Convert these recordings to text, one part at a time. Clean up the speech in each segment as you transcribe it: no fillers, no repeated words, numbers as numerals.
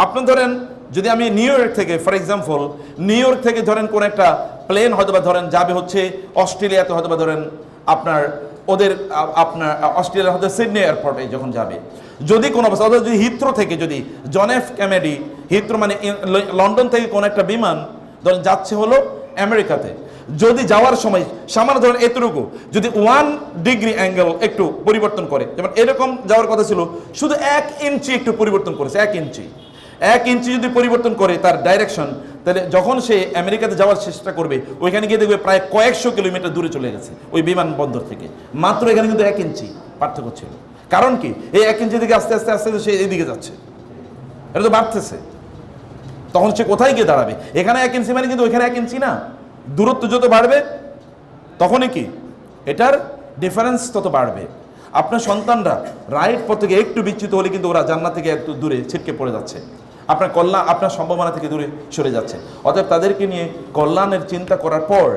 আপনি ধরেন যদি আমি নিউ ইয়র্ক থেকে, ফর এক্সাম্পল নিউ ইয়র্ক থেকে ধরেন কোন একটা প্লেন হয়তো বা ধরেন যাবে হচ্ছে অস্ট্রেলিয়াতে, হয়তো বা ধরেন আপনার ওদের আপনার অস্ট্রেলিয়ার হয়তো সিডনি এয়ারপোর্টে যখন যাবে, যদি কোনো অবস্থা যদি হিথ্রো থেকে, যদি জন এফ কেনেডি হিথ্রো মানে লন্ডন থেকে কোন একটা বিমান ধরেন যাচ্ছে হলো আমেরিকাতে, যদি যাওয়ার সময় সামান্য ধরেন এতটুকু যদি 1 ডিগ্রি অ্যাঙ্গেল একটু পরিবর্তন করে, যেমন এরকম যাওয়ার কথা ছিল, শুধু 1 ইঞ্চি একটু পরিবর্তন করেছে, 1 ইঞ্চি যদি পরিবর্তন করে তার ডাইরেকশন, তাহলে যখন সে আমেরিকাতে যাওয়ার চেষ্টা করবে ওইখানে গিয়ে দেখবে প্রায় কয়েকশো কিলোমিটার দূরে চলে গেছে ওই বিমানবন্দর থেকে, মাত্র এখানে কিন্তু 1 ইঞ্চি পার্থক্য ছিল। কারণ কি, এই 1 ইঞ্চি দিকে আস্তে আস্তে আস্তে সে এইদিকে যাচ্ছে, এটা তো বাড়তেছে, তখন সে কোথায় গিয়ে দাঁড়াবে? এখানে 1 ইঞ্চি মানে কিন্তু ওইখানে 1 ইঞ্চি না, দূরত্ব যত বাড়বে তখনই কি এটার ডিফারেন্স তত বাড়বে। আপনার সন্তানরা রাইট পথ থেকে একটু বিচ্যুত হলে কিন্তু ওরা জান্নাত থেকে একটু দূরে ছিটকে পড়ে যাচ্ছে, আপনার কল্যাণ আপনার সম্ভাবনা থেকে দূরে সরে যাচ্ছে। অতএব তাদেরকে নিয়ে কল্যাণের চিন্তা করার পর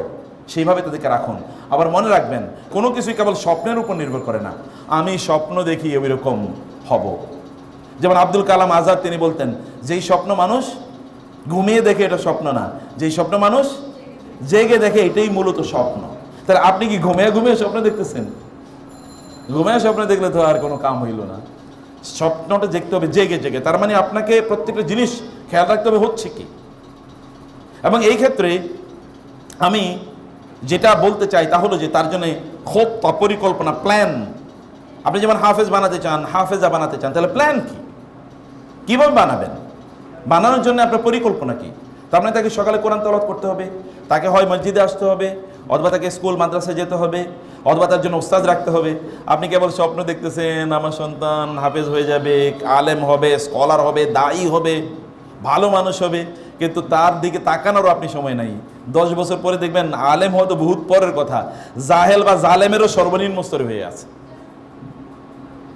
সেইভাবে তাদেরকে রাখুন। আবার মনে রাখবেন, কোনো কিছুই কেবল স্বপ্নের উপর নির্ভর করে না, আমি স্বপ্ন দেখি ওই রকম হব। যেমন আব্দুল কালাম আজাদ তিনি বলতেন, যেই স্বপ্ন মানুষ ঘুমিয়ে দেখে এটা স্বপ্ন না, যেই স্বপ্ন মানুষ জেগে দেখে এটাই মূলত স্বপ্ন। তাহলে আপনি কি ঘুমিয়ে ঘুমিয়ে স্বপ্ন দেখতেছেন? ঘুমিয়ে স্বপ্ন দেখলে তো আর কোনো কাম হইল না, স্বপ্নটা দেখতে হবে জেগে জেগে। তার মানে আপনাকে প্রত্যেকটা জিনিস খেয়াল রাখতে হবে হচ্ছে কি। এবং এই ক্ষেত্রে আমি যেটা বলতে চাই তা হলো যে তার জন্য খুব পরিকল্পনা, প্ল্যান। আপনি যেমন হাফেজ বানাতে চান, হাফেজা বানাতে চান, তাহলে প্ল্যান কি, কিভাবে বানাবেন? বানানোর জন্য আপনার পরিকল্পনা কি? তার মানে তাকে সকালে কোরআন তেলাওয়াত করতে হবে, তাকে হয় মসজিদে আসতে হবে, অথবা তাকে স্কুল মাদ্রাসায় যেতে হবে, অথবা তার জন্য উস্তাদ রাখতে হবে। আপনি কেবল স্বপ্ন দেখতেছেন আমার সন্তান হাফেজ হয়ে যাবে, আলেম হবে, স্কলার হবে, দায়ী হবে, ভালো মানুষ হবে, কিন্তু তার দিকে তাকানোরও আপনি সময় নাই। 10 বছর পরে দেখবেন আলেম হয়তো বহুত পরের কথা, জাহেল বা জালেমেরও সর্বনিম্ন স্তরে হয়ে আছে।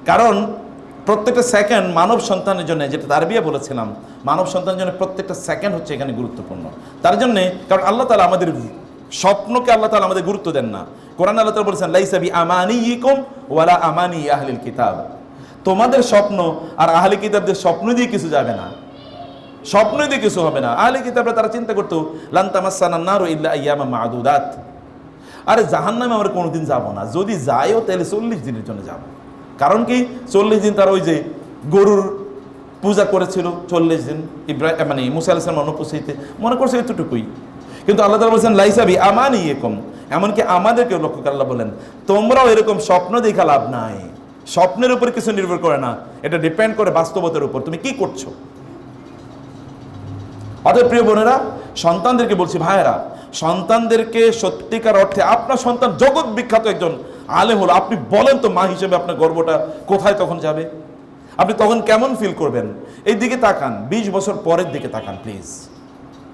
কারণ প্রত্যেকটা সেকেন্ড মানব সন্তানের জন্য, যেটা তারবিয়া বলেছিলাম, মানব সন্তানের জন্য প্রত্যেকটা সেকেন্ড হচ্ছে এখানে গুরুত্বপূর্ণ। তার জন্যে, কারণ আল্লাহ তাআলা আমাদের স্বপ্নকে আল্লাহ তাআলা আমাদের গুরুত্ব দেন না। কোরআন আল্লাহ তাআলা বলেছেন, লাইসা বি আমানিইকুম ওয়ালা আমানি আহলিল কিতাব। তোমাদের স্বপ্ন আর আহলি কিতাবদের স্বপ্ন দিয়ে কিছু যাবে না, স্বপ্ন দিয়ে কিছু হবে না। আহলি কিতাবরা তারা চিন্তা করতো লান তামাসসানান নারু ইল্লা আইয়ামা মাদুদাত, আরে জাহান্নামে আমরা কোনোদিন যাব না, যদি যাইও তাহলে 40 দিনের জন্য যাব। কারণ কি, 40 দিন তারা ওই যে গরুর পূজা করেছিল, 40 দিন ইব্রাহিম মানে মুসা আলাইহিস সালাম অনুপস্থিতিতে, মনে করছে এতটুকুই। কিন্তু আল্লাহ তাআলা বলেছেন লাইসা বি আমানিইকুম, এমনকি আমাদেরকে লক্ষ্য করে আল্লাহ বলেন তোমরাও এরকম স্বপ্ন দেখা লাভ নাই। স্বপ্নের উপর কিছু নির্ভর করে না, এটা ডিপেন্ড করে বাস্তবতার উপর, তুমি কি করছো। অতএব প্রিয় বোনেরা, সন্তানদেরকে বলছি, ভাইয়েরা, সন্তানদেরকে সত্যিকার অর্থে, আপনার সন্তান জগৎ বিখ্যাত একজন আলেম হলো, আপনি বলেন তো মা হিসেবে আপনার গর্বটা কোথায় তখন যাবে? আপনি তখন কেমন ফিল করবেন? এই দিকে তাকান, 20 বছর পরের দিকে তাকান প্লিজ।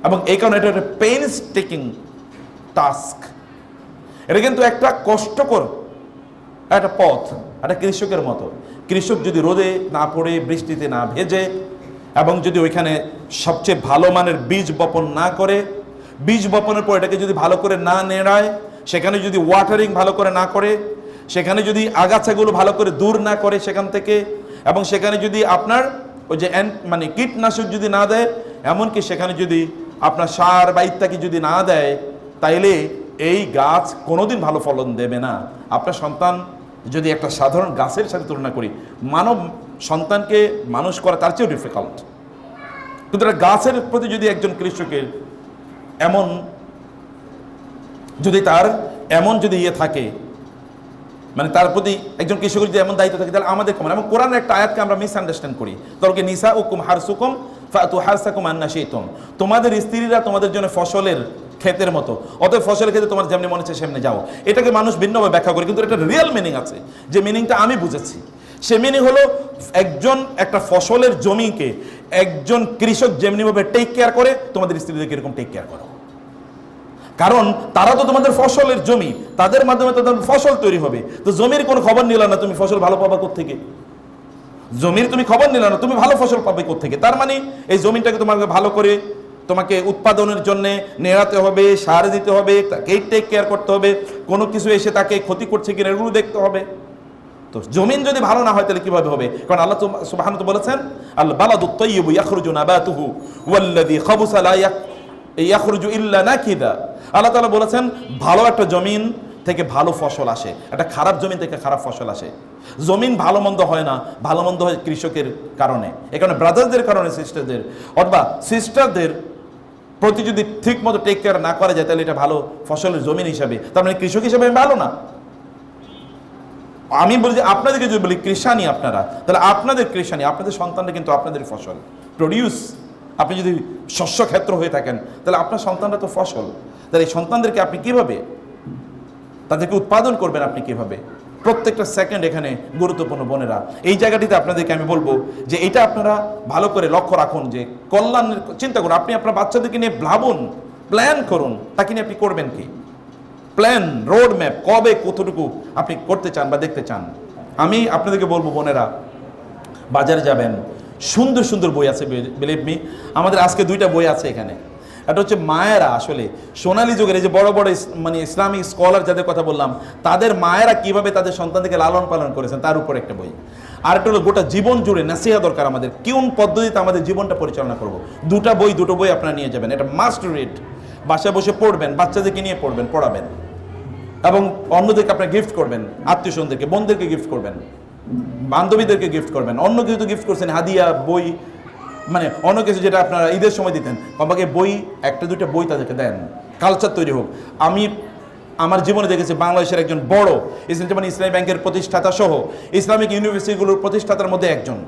এবং এই কারণে এটা একটা পেইনস টেকিং টাস্ক, এটা কিন্তু একটা কষ্টকর একটা পথ, একটা কৃষকের মতো। কৃষক যদি রোদে না পড়ে, বৃষ্টিতে না ভেজে, এবং যদি ওইখানে সবচেয়ে ভালো মানের বীজ বপন না করে, বীজ বপনের পর এটাকে যদি ভালো করে না নেড়ায়, সেখানে যদি ওয়াটারিং ভালো করে না করে, সেখানে যদি আগাছাগুলো ভালো করে দূর না করে সেখান থেকে, এবং সেখানে যদি আপনার ওই যে মানে কীটনাশক যদি না দেয়, এমনকি সেখানে যদি আপনার সার বা ইত্যাদি যদি না দেয়, তাইলে এই গাছ কোনোদিন ভালো ফলন দেবে না। আপনার সন্তান যদি একটা সাধারণ গাছের সাথে তুলনা করি, মানব সন্তানকে মানুষ করা তার চেয়েও ডিফিকাল্ট। কিন্তু গাছের প্রতি যদি একজন কৃষকের এমন যদি ইয়ে থাকে, মানে তার প্রতি একজন কৃষকের যদি এমন দায়িত্ব থাকে, তাহলে আমাদের কমন। এবং কোরআনের একটা আয়াতকে আমরা মিসআন্ডারস্ট্যান্ড করি, তরকে নিসা উকুম হারসুকুম ফাতু হারসাকুম আন্না শাইতুম, তোমাদের স্ত্রীরা তোমাদের জন্য ফসলের ক্ষেতের মতো, অতএব ফসলের ক্ষেত্রে তোমার যেমনি মনে হচ্ছে সেমনি যাও। এটাকে মানুষ ভিন্নভাবে ব্যাখ্যা করে, কিন্তু এটা রিয়েল মিনিং আছে, যে মিনিংটা আমি বুঝেছি। সে মিনিং হলো, একটা ফসলের জমিকে একজন কৃষক যেমনিভাবে টেক কেয়ার করে, তোমাদের স্ত্রীদেরকে এরকম টেক কেয়ার করো। কারণ তারা তো তোমাদের ফসলের জমি, তাদের মাধ্যমে তো তোমাদের ফসল তৈরি হবে। তো জমির কোনো খবর নিলা না, তুমি ফসল ভালো পাবা কোত্থেকে? জমির তুমি খবর নিলা না, তুমি ভালো ফসল পাবে কোত্থেকে? তার মানে এই জমিটাকে তোমাকে ভালো করে তোমাকে উৎপাদনের জন্য নেড়াতে হবে, সার দিতে হবে, তাকে টেক কেয়ার করতে হবে, কোনো কিছু এসে তাকে ক্ষতি করছে কিনা এগুলো দেখতে হবে। তো জমিন যদি ভালো না হয় তাহলে কিভাবে হবে? কারণ আল্লাহ সুবহানাহু ওয়া তাআলা বলেছেন, আল বালাদুত তাইয়্যিবু ইয়াখরুজু নাবাতুহু ওয়াল্লাযী খাবুসা লা ইয়াখরুজু ইল্লা নাকিদা। আল্লাহ তাআলা বলেছেন ভালো একটা জমিন থেকে ভালো ফসল আসে, একটা খারাপ জমিন থেকে খারাপ ফসল আসে। জমিন ভালো মন্দ হয় না, ভালো মন্দ হয় কৃষকের কারণে। এই কারণে ব্রাদারদের কারণে সিস্টারদের, অথবা সিস্টারদের প্রতি যদি ঠিক মতো টেক কেয়ার না করা যায় তাহলে এটা ভালো ফসলের জমিন হিসাবে, তার মানে কৃষক হিসাবে ভালো না। আমি বলি যে আপনাদেরকে যদি বলি কৃষানি আপনারা, তাহলে আপনাদের কৃষানি, আপনাদের সন্তানরা কিন্তু আপনাদের ফসল প্রডিউস। আপনি যদি শস্য ক্ষেত্র হয়ে থাকেন তাহলে আপনার সন্তানরা তো ফসল। তাহলে এই সন্তানদেরকে আপনি কিভাবে তাদেরকে উৎপাদন করবেন, আপনি কিভাবে? প্রত্যেকটা সেকেন্ড এখানে গুরুত্বপূর্ণ বোনেরা। এই জায়গাটিতে আপনাদেরকে আমি বলবো যে এটা আপনারা ভালো করে লক্ষ্য রাখুন, যে কল্যাণের চিন্তা করুন। আপনি আপনার বাচ্চাদেরকে নিয়ে ভাবুন, প্ল্যান করুন, তাকে নিয়ে আপনি করবেন কি, প্ল্যান, রোড ম্যাপ, কবে কতটুকু আপনি করতে চান বা দেখতে চান। আমি আপনাদেরকে বলবো বোনেরা, বাজারে যাবেন, সুন্দর সুন্দর বই আছে, বিলিভ মি। আমাদের আজকে 2টা বই আছে এখানে। এটা হচ্ছে মায়েরা আসলে সোনালী যুগের এই যে বড় বড় মানে ইসলামিক স্কলার যাদের কথা বললাম, তাদের মায়েরা কিভাবে তাদের সন্তানদেরকে লালন পালন করেছেন তার উপর একটা বই। আর একটা হলো গোটা জীবন জুড়ে নাসিহা দরকার আমাদের, কোন পদ্ধতিতে আমাদের জীবনটা পরিচালনা করব। দুটো বই আপনারা নিয়ে যাবেন, এটা মাস্ট রিড। বাসায় বসে পড়বেন, বাচ্চাদেরকে নিয়ে পড়বেন, পড়াবেন, এবং অন্যদেরকে আপনারা গিফট করবেন, আত্মীয় স্বজনদেরকে, বোনদেরকে গিফট করবেন, বান্ধবীদেরকে গিফট করবেন। অন্য কিছু তো গিফট করছেন, হাদিয়া, বই, মানে অন্য কিছু যেটা আপনারা ঈদের সময় দিতেন, বাবাকে বই, 1-2টা বই তাদেরকে দেন, কালচার তৈরি হোক। আমি আমার জীবনে দেখেছি বাংলাদেশের একজন বড় ইসলামী ব্যাংকের প্রতিষ্ঠাতা সহ ইসলামিক ইউনিভার্সিটিগুলোর প্রতিষ্ঠাতার মধ্যে একজন,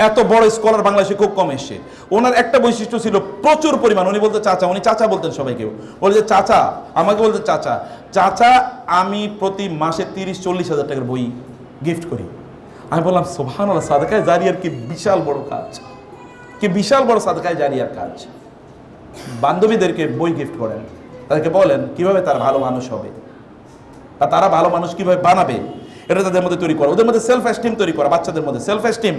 এত বড় স্কলার বাংলাদেশে খুব কম এসছে। ওনার একটা বৈশিষ্ট্য ছিল প্রচুর পরিমাণ, উনি বলতে চাচা, উনি চাচা বলতেন সবাইকে, বলে যে চাচা, আমাকে বলতে চাচা, চাচা আমি প্রতি মাসে 30-40 হাজার টাকার বই গিফট করি। আমি বললাম সুবহানাল্লাহ, সাদকায়ে জারিয়ার কি বিশাল বড় কাজ, কি বিশাল বড় সাদকায়ে জারিয়ার কাজ। বান্ধবীদেরকে বই গিফট করেন, তাদেরকে বলেন কিভাবে তারা ভালো মানুষ হবে বা তারা ভালো মানুষ কিভাবে বানাবে, এটা তাদের মধ্যে তৈরি করা, ওদের মধ্যে সেলফ এস্টিম তৈরি করা, বাচ্চাদের মধ্যে সেলফ এস্টিম।